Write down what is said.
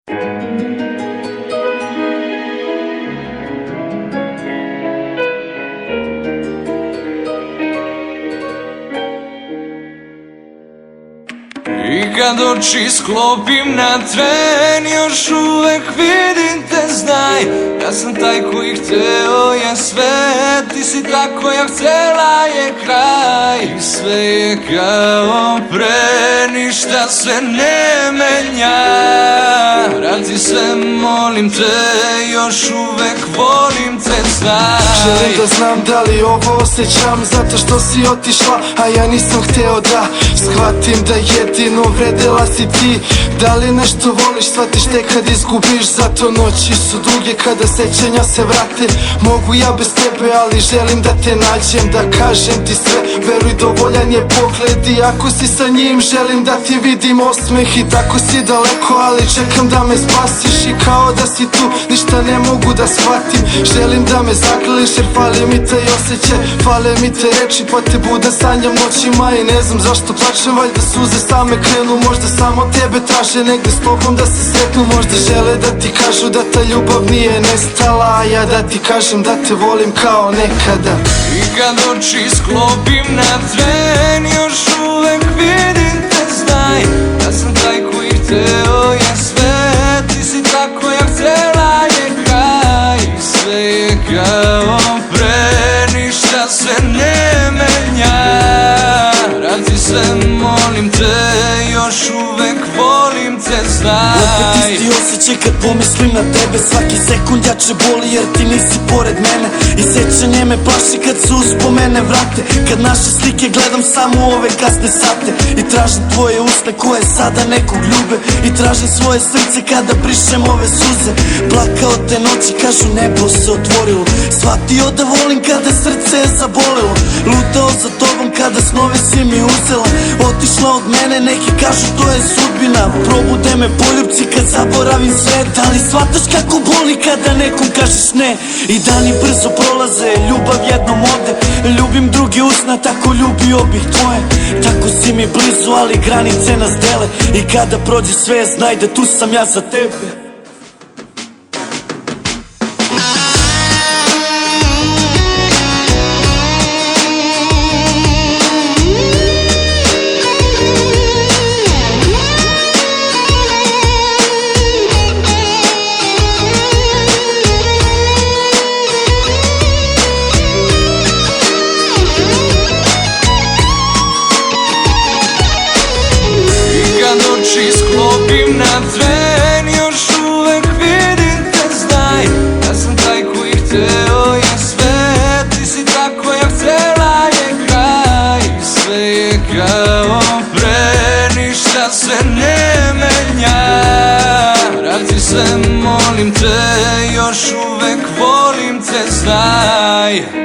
I kad oči sklopim na tren, još uvek vidim te, znaj. Ja sam taj koji hteo je sve, ti si ta koja htela je kraj. Sve je kao pre, ništa se ne menja. Vrati se, molim te, još uvek volim te, znaj. Želim da znam da li ovo osjećam, zato što si otišla, a ja nisam hteo da shvatim da jedino vredela si ti. Da li nešto voliš, shvatiš tek kad izgubiš, zato noći su duge kada sećanja se vrate. Mogu ja bez tebe, ali želim da te nađem, da kažem ti sve, veruj dovoljan je pogled. I ako si sa njim, želim da ti vidim osmeh. I tako si daleko, ali čekam da me spasiš. I kao da si tu, ništa ne mogu da shvatim. Želim da me zagrliš, jer fali mi te osjećaj, fale mi te reči, pa te budem sanjam noćima. I ne znam zašto plačem, valjda suze same krenu. Možda samo tebe traže negde s tobom da se sretnu. Možda žele da ti kažu da ta ljubav nije nestala, a ja da ti kažem da te volim kao nekada. I kad oči sklopim na tren, još uvek vidim te, znaj. Ja sam taj koji hteo je sve, ti si ta koja htela je kraj. Sve je kao pre, ništa se ne menja. Vrati se, molim te, još uvek volim te, znaj. Opet isti osjećaj kad pomislim na tebe, svaki sekund jače boli jer ti nisi pored mene. I sećanje me plaši kad se uspomene vrate, kad naše slike gledam samo u ove kasne sate. I tražim tvoje usne koje sada nekog ljube, i tražim svoje srce kada brišem ove suze. Plakao te noći, kažu nebo se otvorilo, shvatio da volim kada srce je zabolelo. Lutao za tobom kada snove si mi uzela, otišla od mene, neki kažu to je sudbina. Probude me poljubci kad zaboravim sve, da li shvataš kako boli kada nekom kažeš ne. I dani brzo prolaze, ljubav jednom ode, ljubim druge usna, tako ljubio bih tvoje. Tako si mi blizu, ali granice nas dele, i kada prođe sve, znaj da tu sam ja za tebe. Oči sklopim na tren, još uvek vidim te, znaj. Ja sam taj koji hteo je sve, ti si ta koja htela je kraj. Sve je kao pre, ništa se ne menja. Vrati se, molim te, još uvek volim te, znaj.